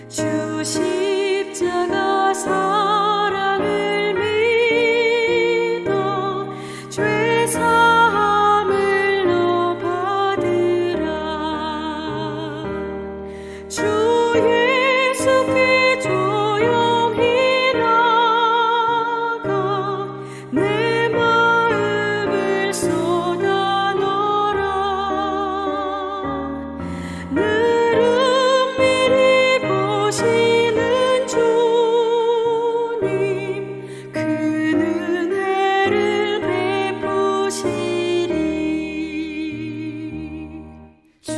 주 십자가 사랑을 믿어 죄 사함을 너 받으라. 주 예수께 조용히 나가 내 마음을 쏟아 넣어라. 늘 은밀히 보시는 주님, 그 은혜를 베푸시리. 주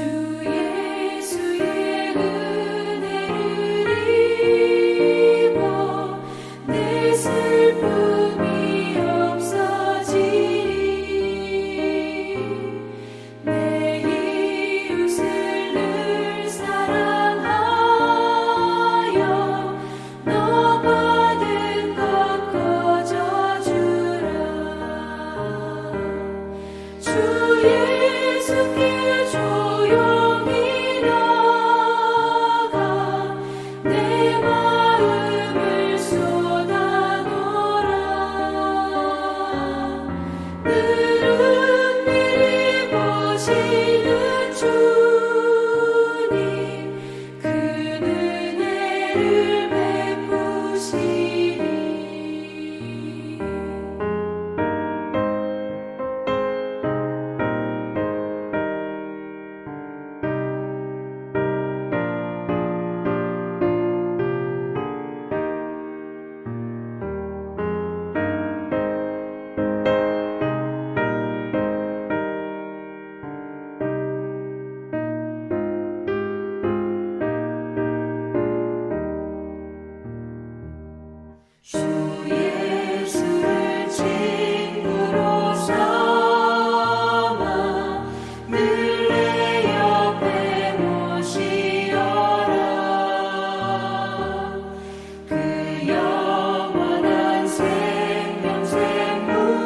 예수의 은혜를 입어 내 슬픔이 없어지리. 내 이웃을 늘 사랑하여 너 받은 것 거저주라. 주 예수께 조용히 나가 내 마음을 쏟아 놓으라. 늘 은밀히 보시는 주님, 그 은혜를 베푸시리. 주 예수를 친구로 삼아 늘 내 옆에 모시어라. 그 영원한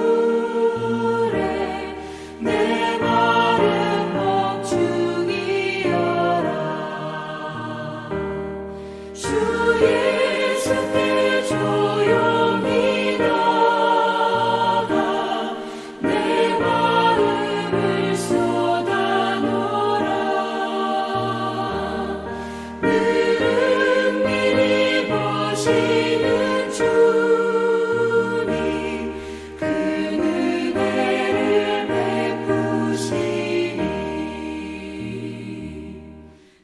생명샘물에 내 마른 목 죽이어라. 주 예수께 조용히 나가 내 마음을 쏟아 놓으라. 늘 은밀히 보시는 주님, 그 은혜를 베푸시리.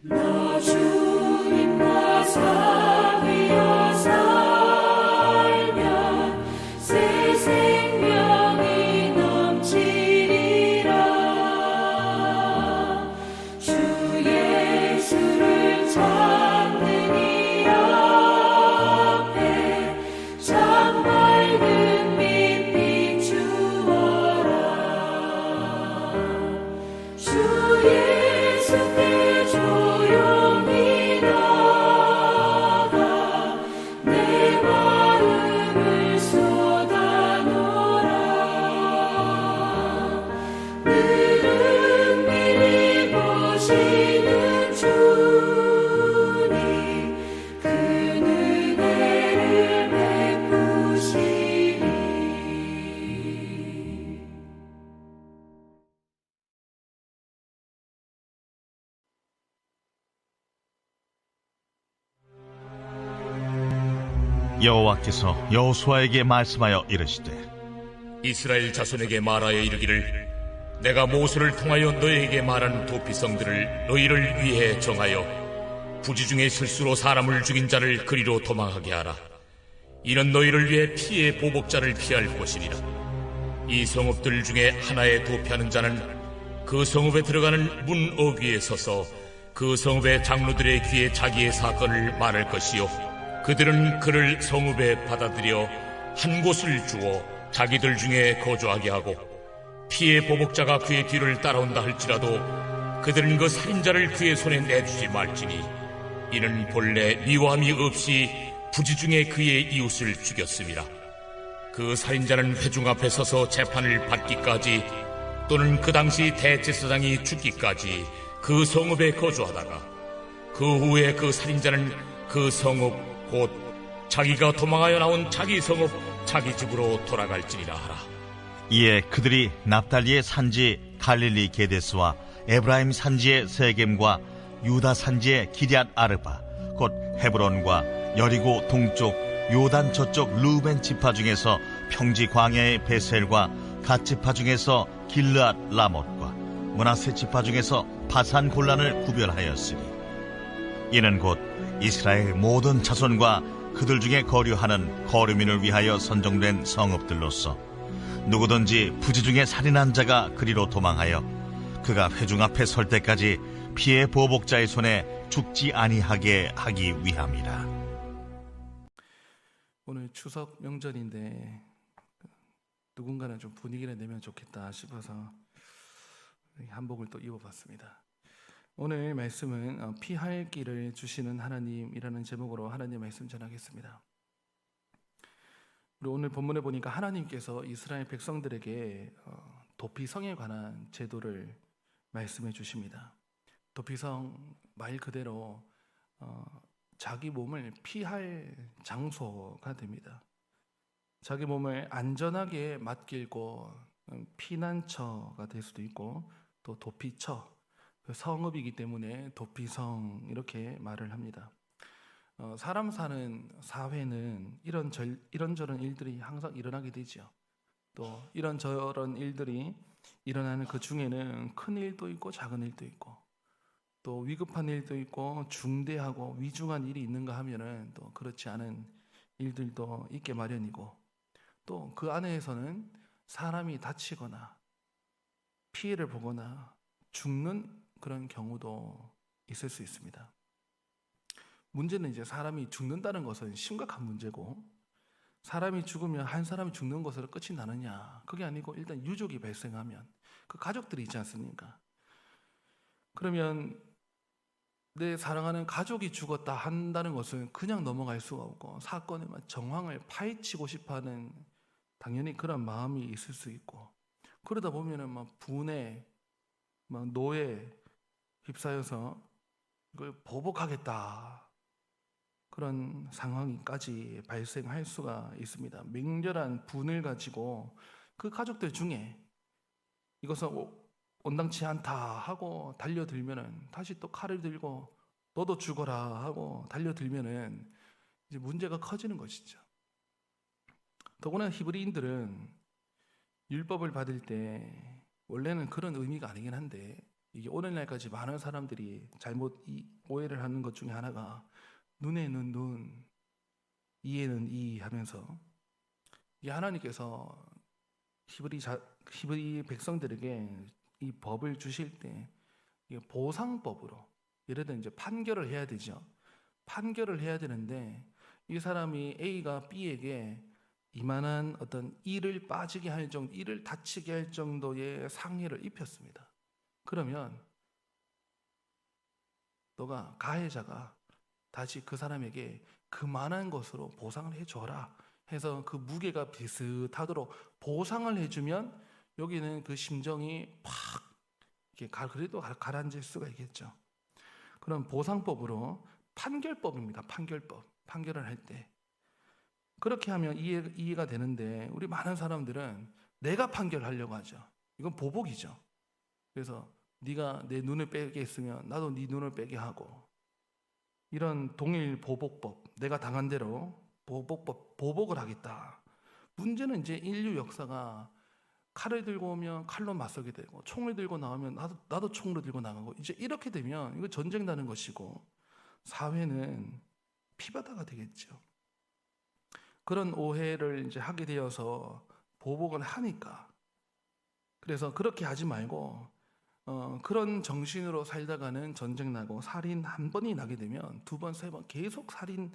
너 주님과 사귀어 살면 새 생명이 넘치리라. 주 예수를 찾는 이 앞에 참 밝은 빛 비추어라. 주 예수께 조용히 나가 내 마음을 쏟아 놓으라. 늘 은밀히 보시는 주님, 그 은혜를 베푸시리. 여호와께서 여호수아에게 말씀하여 이르시되 이스라엘 자손에게 말하여 이르기를 내가 모세를 통하여 너희에게 말한 도피성들을 너희를 위해 정하여 부지 중에 실수로 사람을 죽인 자를 그리로 도망하게 하라. 이는 너희를 위해 피의 보복자를 피할 것이니라. 이 성읍들 중에 하나에 도피하는 자는 그 성읍에 들어가는 문 어귀에 서서 그 성읍의 장로들의 귀에 자기의 사건을 말할 것이요 그들은 그를 성읍에 받아들여 한 곳을 주어 자기들 중에 거주하게 하고 피의 보복자가 그의 뒤를 따라온다 할지라도 그들은 그 살인자를 그의 손에 내주지 말지니 이는 본래 미워함이 없이 부지 중에 그의 이웃을 죽였음이라. 그 살인자는 회중 앞에 서서 재판을 받기까지 또는 그 당시 대제사장이 죽기까지 그 성읍에 거주하다가 그 후에 그 살인자는 그 그 성읍 곧 자기가 도망하여 나온 자기 성읍 자기 집으로 돌아갈지니라 하라. 이에 그들이 납달리의 산지 갈릴리 게데스와 에브라임 산지의 세겜과 유다 산지의 기럇 아르바 곧 헤브론과 여리고 동쪽 요단 저쪽 루벤 지파 중에서 평지 광야의 베셀과 갓 지파 중에서 길르앗 라못과 므낫세 지파 중에서 바산 골란을 구별하였으니 이는 곧 이스라엘 모든 자손과 그들 중에 거류하는 거류민을 위하여 선정된 성읍들로서 누구든지 부지 중에 살인한 자가 그리로 도망하여 그가 회중 앞에 설 때까지 피해 보복자의 손에 죽지 아니하게 하기 위함이라. 오늘 추석 명절인데 누군가는 좀 분위기를 내면 좋겠다 싶어서 한복을 또 입어봤습니다. 오늘 말씀은 피할 길을 주시는 하나님이라는 제목으로 하나님 말씀 전하겠습니다. 우리 오늘 본문에 보니까 하나님께서 이스라엘 백성들에게 도피성에 관한 제도를 말씀해 주십니다. 도피성 말 그대로 자기 몸을 피할 장소가 됩니다. 자기 몸을 안전하게 맡길고 피난처가 될 수도 있고 또 도피처, 성읍이기 때문에 도피성 이렇게 말을 합니다. 사람 사는 사회는 이런저런 일들이 항상 일어나게 되죠. 또 이런저런 일들이 일어나는 그 중에는 큰 일도 있고 작은 일도 있고 또 위급한 일도 있고 중대하고 위중한 일이 있는가 하면은 또 그렇지 않은 일들도 있게 마련이고 또 그 안에서는 사람이 다치거나 피해를 보거나 죽는 그런 경우도 있을 수 있습니다. 문제는 이제 사람이 죽는다는 것은 심각한 문제고 사람이 죽으면 한 사람이 죽는 것으로 끝이 나느냐 그게 아니고 일단 유족이 발생하면 그 가족들이 있지 않습니까? 그러면 내 사랑하는 가족이 죽었다 한다는 것은 그냥 넘어갈 수가 없고 사건의 정황을 파헤치고 싶어하는 당연히 그런 마음이 있을 수 있고 그러다 보면은 막 분해, 막 노에 휩싸여서 이걸 보복하겠다 그런 상황까지 발생할 수가 있습니다. 맹렬한 분을 가지고 그 가족들 중에 이것은 온당치 않다 하고 달려들면은 다시 또 칼을 들고 너도 죽어라 하고 달려들면은 이제 문제가 커지는 것이죠. 더구나 히브리인들은 율법을 받을 때 원래는 그런 의미가 아니긴 한데 이게 오늘날까지 많은 사람들이 잘못 오해를 하는 것 중에 하나가 눈에는 눈, 이에는 이 하면서 이 하나님께서 히브리 백성들에게 이 법을 주실 때 보상법으로 예를 들어 이제 판결을 해야 되죠. 판결을 해야 되는데 이 사람이 A가 B에게 이만한 어떤 이를 빠지게 할 정도, 이를 다치게 할 정도의 상해를 입혔습니다. 그러면 너가 가해자가 다시 그 사람에게 그만한 것으로 보상을 해줘라 해서 그 무게가 비슷하도록 보상을 해주면 여기는 그 심정이 팍 이렇게 그래도 가라앉을 수가 있겠죠. 그럼 보상법으로 판결법입니다. 판결법. 판결을 할 때. 그렇게 하면 이해가 되는데 우리 많은 사람들은 내가 판결하려고 하죠. 이건 보복이죠. 그래서 네가 내 눈을 빼게 했으면 나도 네 눈을 빼게 하고 이런 동일 보복법, 내가 당한 대로 보복을 하겠다. 문제는 이제 인류 역사가 칼을 들고 오면 칼로 맞서게 되고 총을 들고 나오면 나도 총으로 들고 나가고 이제 이렇게 되면 이거 전쟁 나는 것이고 사회는 피바다가 되겠죠. 그런 오해를 이제 하게 되어서 보복을 하니까 그래서 그렇게 하지 말고 그런 정신으로 살다가는 전쟁 나고 살인 한 번이 나게 되면 두 번, 세 번 계속 살인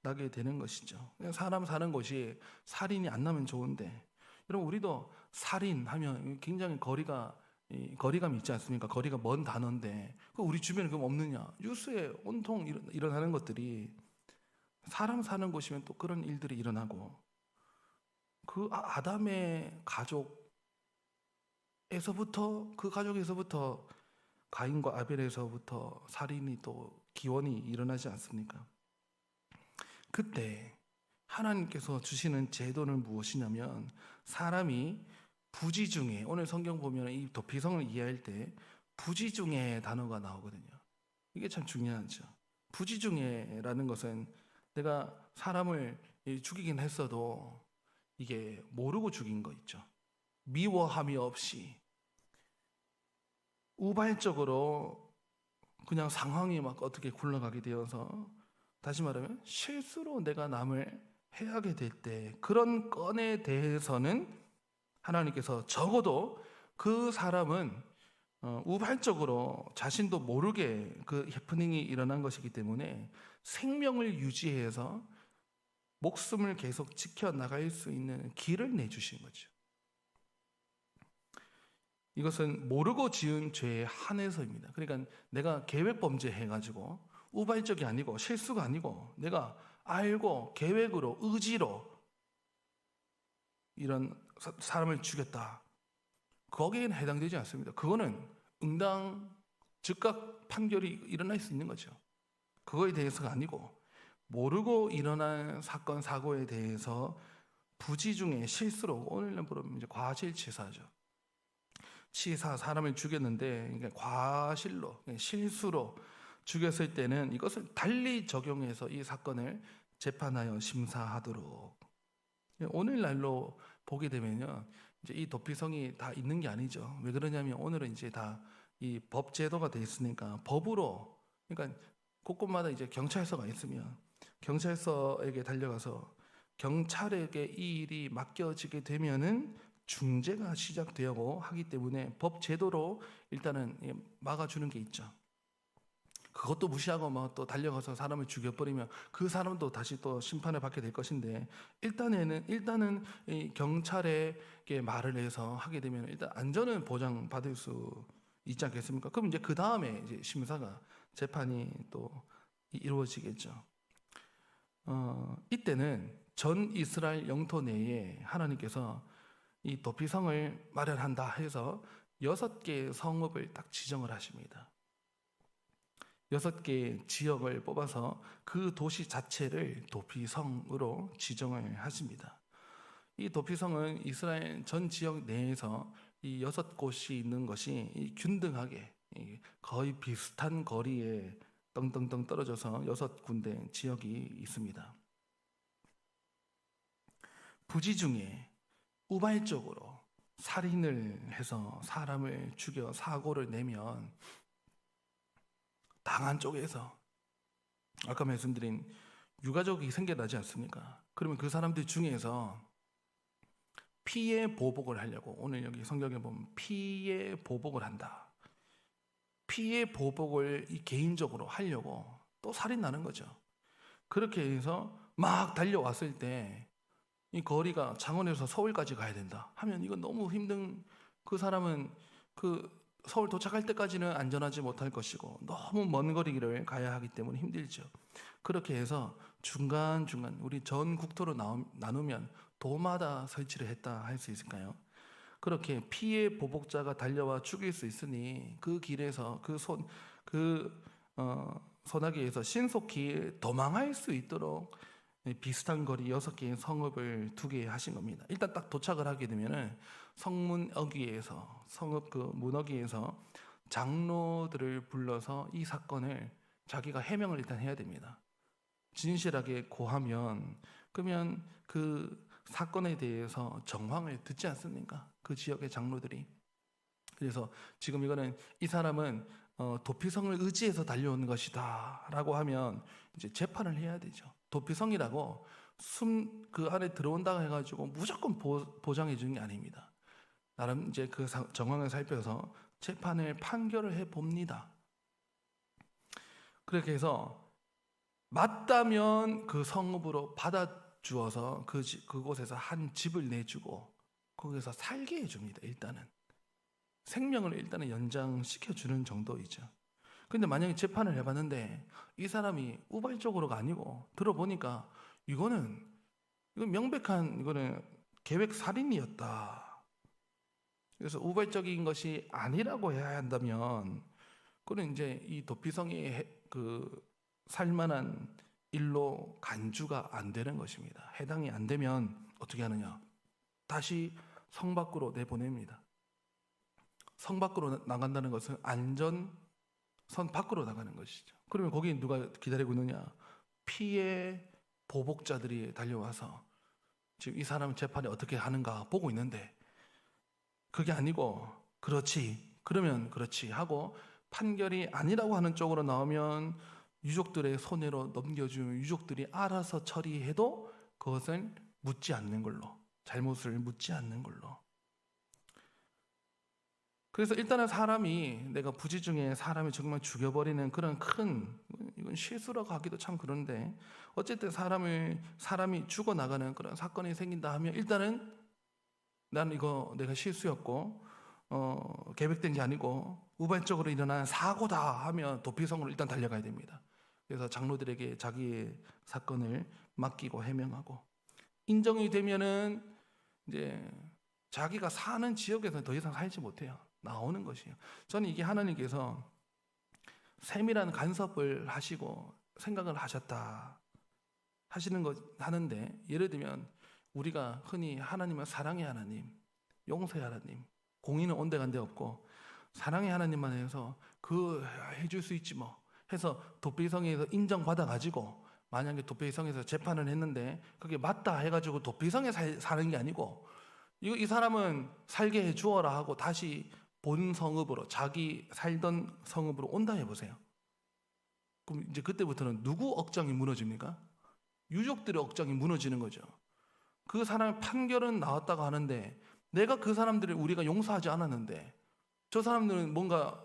나게 되는 것이죠. 사람 사는 것이 살인이 안 나면 좋은데 여러분 우리도 살인하면 굉장히 거리감이 있지 않습니까? 거리가 먼 단어인데 우리 주변에 그럼 없느냐? 뉴스에 온통 일어나는 것들이 사람 사는 곳이면 또 그런 일들이 일어나고 그 아담의 가족에서부터 그 가족에서부터 가인과 아벨에서부터 살인이 또 기원이 일어나지 않습니까? 그때 하나님께서 주시는 제도는 무엇이냐면 사람이 부지중에, 오늘 성경 보면 이 도피성을 이해할 때 부지중에 단어가 나오거든요. 이게 참 중요하죠. 부지중에라는 것은 내가 사람을 죽이긴 했어도 이게 모르고 죽인 거 있죠. 미워함이 없이 우발적으로 그냥 상황이 막 어떻게 굴러가게 되어서, 다시 말하면 실수로 내가 남을 해하게 될 때 그런 건에 대해서는 하나님께서 적어도 그 사람은 우발적으로 자신도 모르게 그 해프닝이 일어난 것이기 때문에 생명을 유지해서 목숨을 계속 지켜나갈 수 있는 길을 내주신 거죠. 이것은 모르고 지은 죄에 한해서입니다. 그러니까 내가 계획범죄 해가지고 우발적이 아니고 실수가 아니고 내가 알고 계획으로 의지로 이런 사람을 죽였다, 거기에는 해당되지 않습니다. 그거는 응당 즉각 판결이 일어날 수 있는 거죠. 그거에 대해서가 아니고 모르고 일어난 사건 사고에 대해서 부지중에 실수로, 오늘날 부르면 이제 과실치사죠. 치사, 사람을 죽였는데 그러니까 과실로, 실수로 죽였을 때는 이것을 달리 적용해서 이 사건을 재판하여 심사하도록. 오늘날로 보게 되면요, 이제 이 도피성이 다 있는 게 아니죠. 왜 그러냐면 오늘은 이제 다 이 법 제도가 돼 있으니까 법으로, 그러니까 곳곳마다 이제 경찰서가 있으면 경찰서에게 달려가서 경찰에게 이 일이 맡겨지게 되면은 중재가 시작되고 하기 때문에 법 제도로 일단은 막아주는 게 있죠. 그것도 무시하고 막 또 달려가서 사람을 죽여버리면 그 사람도 다시 또 심판을 받게 될 것인데, 일단은 이 경찰에게 말을 해서 하게 되면 일단 안전은 보장받을 수 있지 않겠습니까? 그럼 이제 그 다음에 이제 심사가, 재판이 또 이루어지겠죠. 이때는 전 이스라엘 영토 내에 하나님께서 이 도피성을 마련한다 해서 6개의 성읍을 딱 지정을 하십니다. 6개의 지역을 뽑아서 그 도시 자체를 도피성으로 지정을 하십니다. 이 도피성은 이스라엘 전 지역 내에서 이 6곳이 있는 것이 균등하게 거의 비슷한 거리에 떵떵떵 떨어져서 6군데 지역이 있습니다. 부지중에 우발적으로 살인을 해서 사람을 죽여 사고를 내면 당한 쪽에서 아까 말씀드린 유가족이 생겨나지 않습니까? 그러면 그 사람들 중에서 피해 보복을 하려고, 오늘 여기 성경에 보면 피해 보복을 한다, 피해 보복을 이 개인적으로 하려고 또 살인 나는 거죠. 그렇게 해서 막 달려왔을 때 이 거리가 창원에서 서울까지 가야 된다 하면 이건 너무 힘든, 그 사람은 그 서울 도착할 때까지는 안전하지 못할 것이고 너무 먼 거리를 가야 하기 때문에 힘들죠. 그렇게 해서 중간중간 우리 전 국토로 나누면 도마다 설치를 했다 할 수 있을까요? 그렇게 피해 보복자가 달려와 죽일 수 있으니 그 길에서 소나기에서 신속히 도망할 수 있도록 비슷한 거리 6개의 성읍을 두게 하신 겁니다. 일단 딱 도착을 하게 되면은 성문어귀에서, 성읍 그 문어귀에서 장로들을 불러서 이 사건을 자기가 해명을 일단 해야 됩니다. 진실하게 고하면, 그러면 그 사건에 대해서 정황을 듣지 않습니까? 그 지역의 장로들이. 그래서 지금 이거는 이 사람은 도피성을 의지해서 달려온 것이다 라고 하면 이제 재판을 해야 되죠. 도피성이라고 그 안에 들어온다고 해가지고 무조건 보장해 주는 게 아닙니다. 나름 이제 그 정황을 살펴서 재판을 판결을 해 봅니다. 그렇게 해서 맞다면 그 성읍으로 받아주어서 그곳에서 한 집을 내주고 거기서 살게 해줍니다. 일단은 생명을 일단은 연장시켜 주는 정도이죠. 근데 만약에 재판을 해봤는데 이 사람이 우발적으로가 아니고, 들어보니까 이건 명백한 이거는 계획 살인이었다, 그래서 우발적인 것이 아니라고 해야 한다면, 그는 이제 이 도피성이 그 살만한 일로 간주가 안 되는 것입니다. 해당이 안 되면 어떻게 하느냐? 다시 성 밖으로 내보냅니다. 성 밖으로 나간다는 것은 안전선 밖으로 나가는 것이죠. 그러면 거기 누가 기다리고 있느냐? 피해 보복자들이 달려와서 지금 이 사람 재판이 어떻게 하는가 보고 있는데, 그게 아니고 그렇지, 그러면 그렇지 하고 판결이 아니라고 하는 쪽으로 나오면 유족들의 손해로 넘겨주면 유족들이 알아서 처리해도 그것을 묻지 않는 걸로, 잘못을 묻지 않는 걸로. 그래서 일단은 사람이, 내가 부지 중에 사람이 정말 죽여버리는 그런 큰, 이건 실수라고 하기도 참 그런데, 어쨌든 사람이 죽어나가는 그런 사건이 생긴다 하면 일단은 나는 이거 내가 실수였고 계획된 게 아니고 우발적으로 일어난 사고다 하면 도피성으로 일단 달려가야 됩니다. 그래서 장로들에게 자기의 사건을 맡기고 해명하고, 인정이 되면은 이제 자기가 사는 지역에서 더 이상 살지 못해요. 나오는 것이에요. 저는 이게 하나님께서 세밀한 간섭을 하시고 생각을 하셨다 하시는 것 하는데, 예를 들면 우리가 흔히 하나님은 사랑의 하나님, 용서의 하나님, 공의는 온데간데 없고 사랑의 하나님만 해서 그 해줄 수 있지 뭐 해서 도피성에서 인정받아 가지고, 만약에 도피성에서 재판을 했는데 그게 맞다 해가지고 도피성에 사는 게 아니고, 이 사람은 살게 해 주어라 하고 다시 본 성읍으로, 자기 살던 성읍으로 온다 해보세요. 그럼 이제 그때부터는 누구 억장이 무너집니까? 유족들의 억장이 무너지는 거죠. 그 사람의 판결은 나왔다고 하는데 내가 그 사람들을 우리가 용서하지 않았는데 저 사람들은 뭔가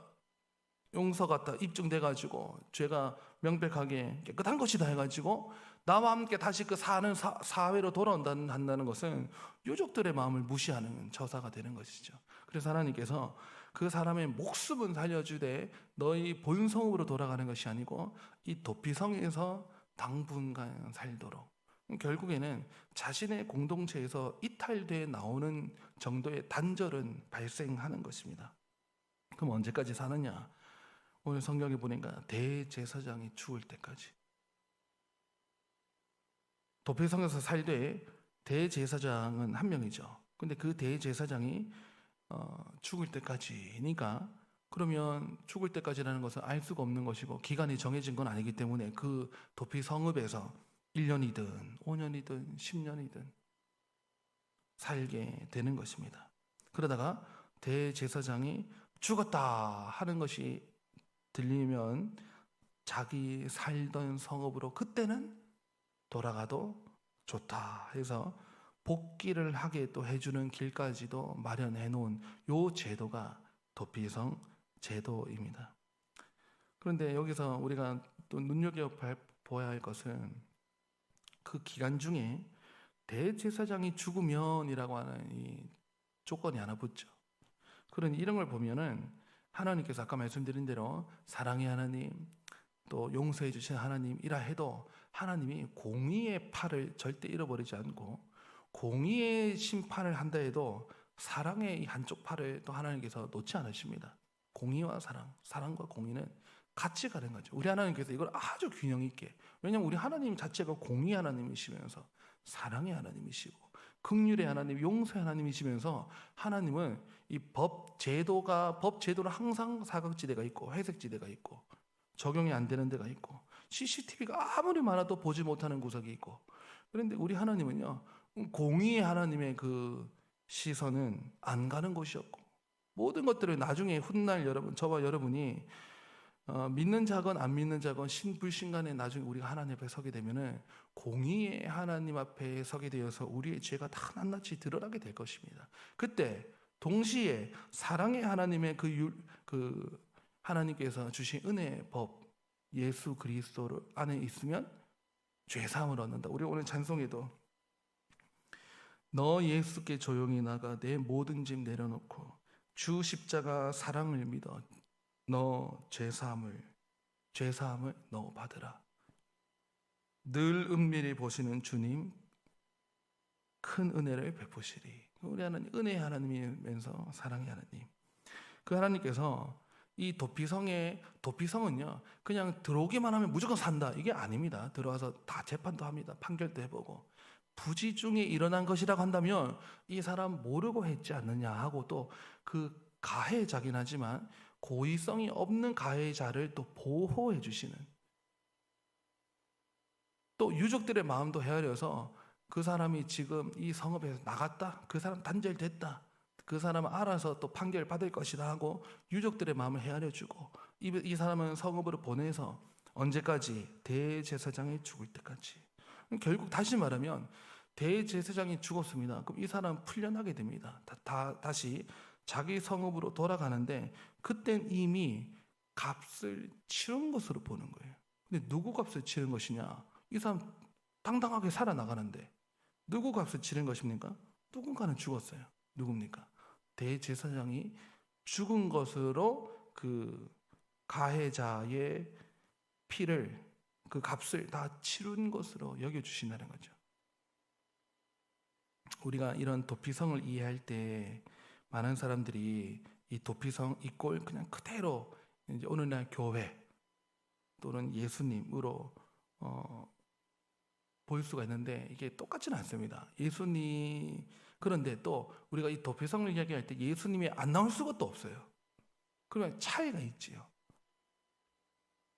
용서가 다 입증돼가지고 죄가 명백하게 깨끗한 것이다 해가지고 나와 함께 다시 그 사는 사회로 돌아온다는 것은 유족들의 마음을 무시하는 처사가 되는 것이죠. 그래서 하나님께서 그 사람의 목숨은 살려주되 너희 본성으로 돌아가는 것이 아니고 이 도피성에서 당분간 살도록, 결국에는 자신의 공동체에서 이탈돼 나오는 정도의 단절은 발생하는 것입니다. 그럼 언제까지 사느냐? 오늘 성경에 보니까 대제사장이 죽을 때까지. 도피성에서 살되 대제사장은 한 명이죠. 근데 그 대제사장이 죽을 때까지니까, 그러면 죽을 때까지라는 것은 알 수가 없는 것이고 기간이 정해진 건 아니기 때문에 그 도피 성읍에서 1년이든 5년이든 10년이든 살게 되는 것입니다. 그러다가 대제사장이 죽었다 하는 것이 들리면 자기 살던 성읍으로 그때는 돌아가도 좋다 해서 복귀를 하게 또 해주는 길까지도 마련해 놓은 요 제도가 도피성 제도입니다. 그런데 여기서 우리가 또 눈여겨봐야 할 것은 그 기간 중에 대제사장이 죽으면이라고 하는 이 조건이 하나 붙죠. 그러니 이런 걸 보면은 하나님께서 아까 말씀드린 대로 사랑의 하나님, 또 용서해 주신 하나님이라 해도 하나님이 공의의 팔을 절대 잃어버리지 않고 공의의 심판을 한다 해도 사랑의 이 한쪽 팔을 또 하나님께서 놓지 않으십니다. 공의와 사랑과 공의는 같이 가는 거죠. 우리 하나님께서 이걸 아주 균형 있게, 왜냐하면 우리 하나님 자체가 공의 하나님이시면서 사랑의 하나님이시고 긍휼의 하나님, 용서의 하나님이시면서 하나님은 이 법 제도는 항상 사각지대가 있고 회색지대가 있고 적용이 안 되는 데가 있고 CCTV가 아무리 많아도 보지 못하는 구석이 있고, 그런데 우리 하나님은요, 공의의 하나님의 그 시선은 안 가는 곳이 없고 모든 것들을 나중에 훗날 저와 여러분이 믿는 자건 안 믿는 자건 신불신간에 나중에 우리가 하나님 앞에 서게 되면은 공의의 하나님 앞에 서게 되어서 우리의 죄가 다 낱낱이 드러나게 될 것입니다. 그때 동시에 사랑의 하나님의 그 하나님께서 주신 은혜의 법 예수 그리스도 안에 있으면 죄 사함을 얻는다. 우리 오늘 찬송에도 너 예수께 조용히 나가 내 모든 짐 내려놓고 주 십자가 사랑을 믿어 너 죄사함을 너 받으라. 늘 은밀히 보시는 주님 큰 은혜를 베푸시리. 우리 하나님 은혜의 하나님이면서 사랑의 하나님, 그 하나님께서 이 도피성은요 그냥 들어오기만 하면 무조건 산다 이게 아닙니다. 들어와서 다 재판도 합니다. 판결도 해보고 부지 중에 일어난 것이라고 한다면 이 사람 모르고 했지 않느냐 하고 또 그 가해자긴 하지만 고의성이 없는 가해자를 또 보호해 주시는, 또 유족들의 마음도 헤아려서 그 사람이 지금 이 성읍에서 나갔다, 그 사람 단절됐다, 그 사람은 알아서 또 판결 받을 것이다 하고 유족들의 마음을 헤아려주고 이 사람은 성읍으로 보내서 언제까지? 대제사장이 죽을 때까지. 결국 다시 말하면 대제사장이 죽었습니다. 그럼 이 사람은 풀려나게 됩니다. 다시 자기 성읍으로 돌아가는데 그땐 이미 값을 치른 것으로 보는 거예요. 근데 누구 값을 치른 것이냐? 이 사람 당당하게 살아나가는데 누구 값을 치른 것입니까? 누군가는 죽었어요. 누굽니까? 대제사장이 죽은 것으로 그 가해자의 피를, 그 값을 다 치른 것으로 여겨주신다는 거죠. 우리가 이런 도피성을 이해할 때 많은 사람들이 이 도피성 이 꼴 그냥 그대로 이제 오늘날 교회 또는 예수님으로 볼 수가 있는데 이게 똑같지는 않습니다. 예수님, 그런데 또 우리가 이 도피성을 이야기할 때 예수님이 안 나올 수가 또 없어요. 그러면 차이가 있지요.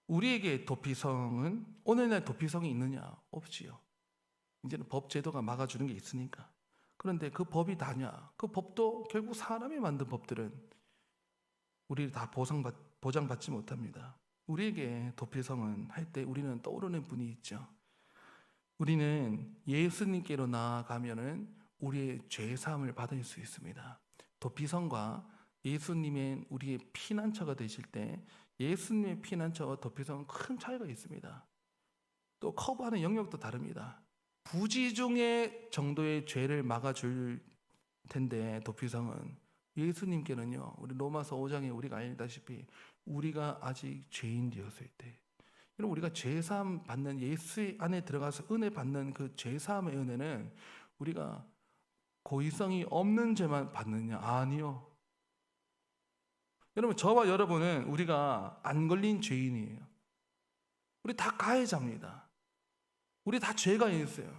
우리에게 도피성은 오늘날 도피성이 있느냐? 없지요. 이제는 법 제도가 막아주는 게 있으니까. 그런데 그 법이 다냐? 그 법도 결국 사람이 만든 법들은 우리를 다 보장받지 못합니다. 우리에게 도피성은 할 때 우리는 떠오르는 분이 있죠. 우리는 예수님께로 나아가면은 우리의 죄 사함을 받을 수 있습니다. 도피성과 예수님의 우리의 피난처가 되실 때 예수님의 피난처와 도피성은 큰 차이가 있습니다. 또 커버하는 영역도 다릅니다. 부지중의 정도의 죄를 막아줄 텐데 도피성은 예수님께는요, 우리 로마서 5장에 우리가 알다시피 우리가 아직 죄인 되었을 때, 여러분 우리가 죄사함 받는, 예수 안에 들어가서 은혜 받는 그 죄사함의 은혜는 우리가 고의성이 없는 죄만 받느냐? 아니요. 여러분 저와 여러분은 우리가 안 걸린 죄인이에요. 우리 다 가해자입니다. 우리 다 죄가 있어요.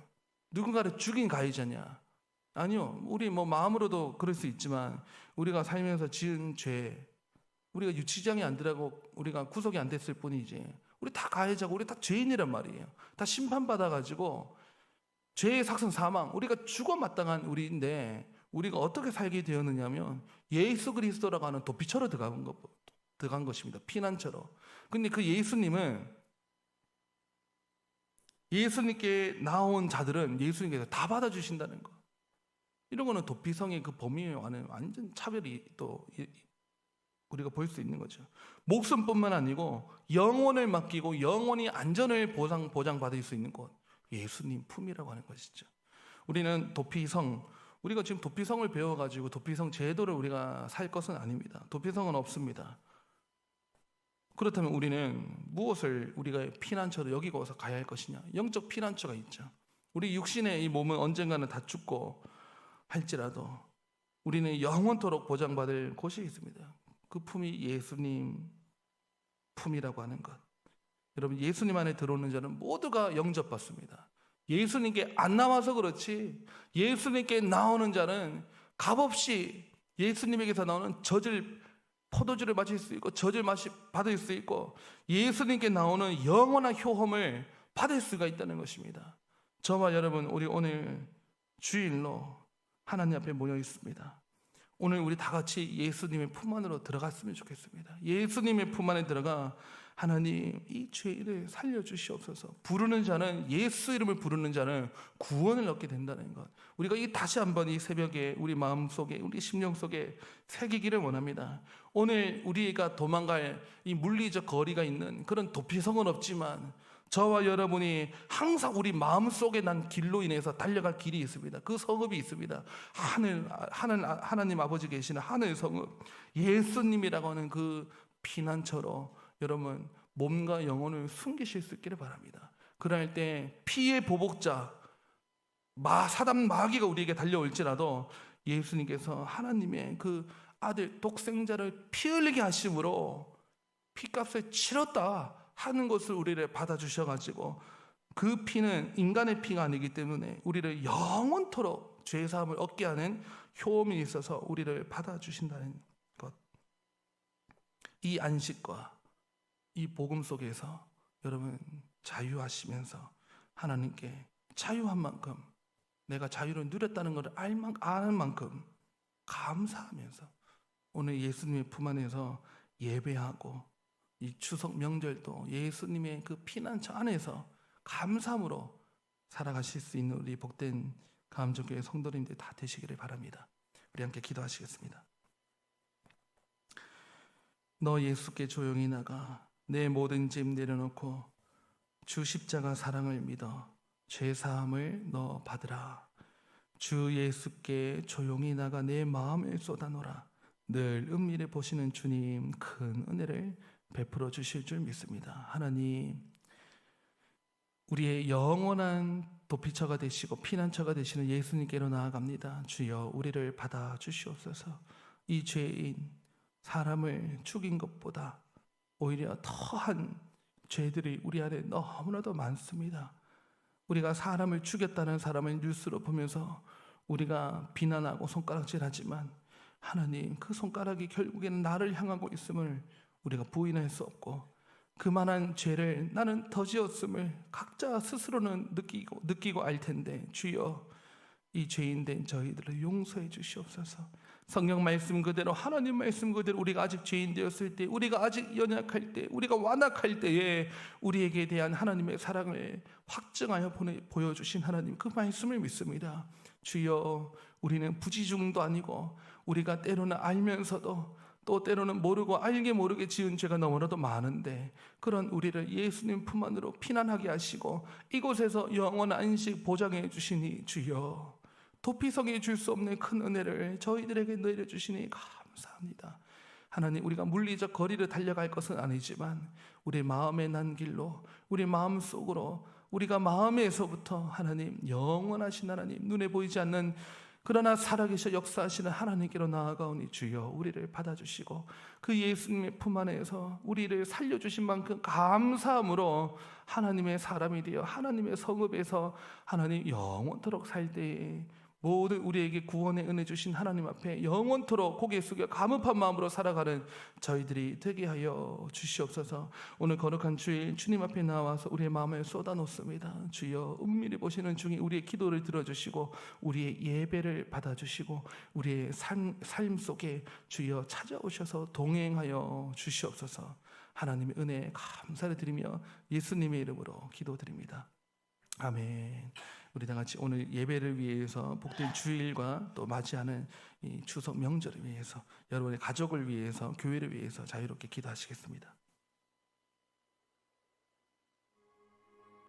누군가를 죽인 가해자냐? 아니요. 우리 마음으로도 그럴 수 있지만 우리가 살면서 지은 죄, 우리가 유치장이 안 들어가고 우리가 구속이 안 됐을 뿐이지 우리 다 가해자고 우리 다 죄인이란 말이에요. 다 심판받아가지고 죄의 삭선 사망, 우리가 죽어 마땅한 우리인데 우리가 어떻게 살게 되었느냐면 예수 그리스도라고 하는 도피처로 들어간 것입니다. 피난처로. 근데 그 예수님은, 예수님께 나온 자들은 예수님께서 다 받아주신다는 거. 이런 거는 도피성의 그 범위와는 완전 차별이 또 우리가 볼 수 있는 거죠. 목숨뿐만 아니고 영혼을 맡기고 영혼이 안전을 보장받을 수 있는 곳, 예수님 품이라고 하는 것이죠. 우리는 도피성, 우리가 지금 도피성을 배워가지고 도피성 제도를 우리가 살 것은 아닙니다. 도피성은 없습니다. 그렇다면 우리는 무엇을 우리가 피난처로 여기고서 가야 할 것이냐? 영적 피난처가 있죠. 우리 육신의 이 몸은 언젠가는 다 죽고 할지라도 우리는 영원토록 보장받을 곳이 있습니다. 그 품이 예수님 품이라고 하는 것. 여러분 예수님 안에 들어오는 자는 모두가 영접받습니다. 예수님께 안 나와서 그렇지 예수님께 나오는 자는 값없이 예수님에게서 나오는 젖을, 포도주를 마실 수 있고 젖을 받을 수 있고 예수님께 나오는 영원한 효험을 받을 수가 있다는 것입니다. 저와 여러분 우리 오늘 주일로 하나님 앞에 모여 있습니다. 오늘 우리 다 같이 예수님의 품 안으로 들어갔으면 좋겠습니다. 예수님의 품 안에 들어가 하나님 이 죄를 살려주시옵소서. 부르는 자는, 예수 이름을 부르는 자는 구원을 얻게 된다는 것, 우리가 다시 한번 이 새벽에 우리 마음속에, 우리 심령 속에 새기기를 원합니다. 오늘 우리가 도망갈 이 물리적 거리가 있는 그런 도피성은 없지만 저와 여러분이 항상 우리 마음속에 난 길로 인해서 달려갈 길이 있습니다. 그 성읍이 있습니다. 하나님 아버지 계시는 하늘 성읍, 예수님이라고 하는 그 피난처로 여러분 몸과 영혼을 숨기실 수 있기를 바랍니다. 그럴 때 피의 보복자 사단 마귀가 우리에게 달려올지라도 예수님께서 하나님의 그 아들 독생자를 피 흘리게 하심으로 피값을 치렀다 하는 것을 우리를 받아주셔가지고, 그 피는 인간의 피가 아니기 때문에 우리를 영원토록 죄사함을 얻게 하는 효험이 있어서 우리를 받아주신다는 것. 이 안식과 이 복음 속에서 여러분 자유하시면서 하나님께 자유한 만큼, 내가 자유를 누렸다는 것을 아는 만큼 감사하면서 오늘 예수님의 품 안에서 예배하고, 이 추석 명절도 예수님의 그 피난처 안에서 감사함으로 살아가실 수 있는 우리 복된 감정교회 성도님들 다 되시기를 바랍니다. 우리 함께 기도하시겠습니다. 너 예수께 조용히 나가 내 모든 짐 내려놓고 주 십자가 사랑을 믿어 죄사함을 너 받으라. 주 예수께 조용히 나가 내 마음을 쏟아놓으라. 늘 은밀히 보시는 주님 큰 은혜를 베풀어 주실 줄 믿습니다. 하나님, 우리의 영원한 도피처가 되시고 피난처가 되시는 예수님께로 나아갑니다. 주여, 우리를 받아 주시옵소서. 이 죄인 사람을 죽인 것보다 오히려 더한 죄들이 우리 안에 너무나도 많습니다. 우리가 사람을 죽였다는 사람을 뉴스로 보면서 우리가 비난하고 손가락질하지만, 하나님, 그 손가락이 결국에는 나를 향하고 있음을 우리가 부인할 수 없고, 그만한 죄를 나는 더 지었음을 각자 스스로는 느끼고 알 텐데, 주여, 이 죄인된 저희들을 용서해 주시옵소서. 성경 말씀 그대로, 하나님 말씀 그대로 우리가 아직 죄인 되었을 때, 우리가 아직 연약할 때, 우리가 완악할 때에 우리에게 대한 하나님의 사랑을 확증하여 보여주신 하나님, 그 말씀을 믿습니다. 주여, 우리는 부지중도 아니고 우리가 때로는 알면서도 또 때로는 모르고 알게 모르게 지은 죄가 너무나도 많은데, 그런 우리를 예수님 품 안으로 피난하게 하시고 이곳에서 영원한 안식 보장해 주시니, 주여, 도피성에 줄 수 없는 큰 은혜를 저희들에게 내려주시니 감사합니다. 하나님, 우리가 물리적 거리를 달려갈 것은 아니지만 우리 마음의 난 길로, 우리 마음 속으로, 우리가 마음에서부터 하나님, 영원하신 하나님, 눈에 보이지 않는 그러나 살아계셔 역사하시는 하나님께로 나아가오니, 주여, 우리를 받아주시고 그 예수님의 품 안에서 우리를 살려주신 만큼 감사함으로 하나님의 사람이 되어 하나님의 성읍에서 하나님 영원토록 살 때에 모든 우리에게 구원의 은혜 주신 하나님 앞에 영원토록 고개 숙여 감업한 마음으로 살아가는 저희들이 되게 하여 주시옵소서. 오늘 거룩한 주일 주님 앞에 나와서 우리의 마음을 쏟아놓습니다. 주여, 은밀히 보시는 중에 우리의 기도를 들어주시고 우리의 예배를 받아주시고 우리의 삶 속에 주여 찾아오셔서 동행하여 주시옵소서. 하나님의 은혜에 감사를 드리며 예수님의 이름으로 기도드립니다. 아멘. 우리 다 같이 오늘 예배를 위해서, 복된 주일과 또 맞이하는 이 추석 명절을 위해서, 여러분의 가족을 위해서, 교회를 위해서 자유롭게 기도하시겠습니다.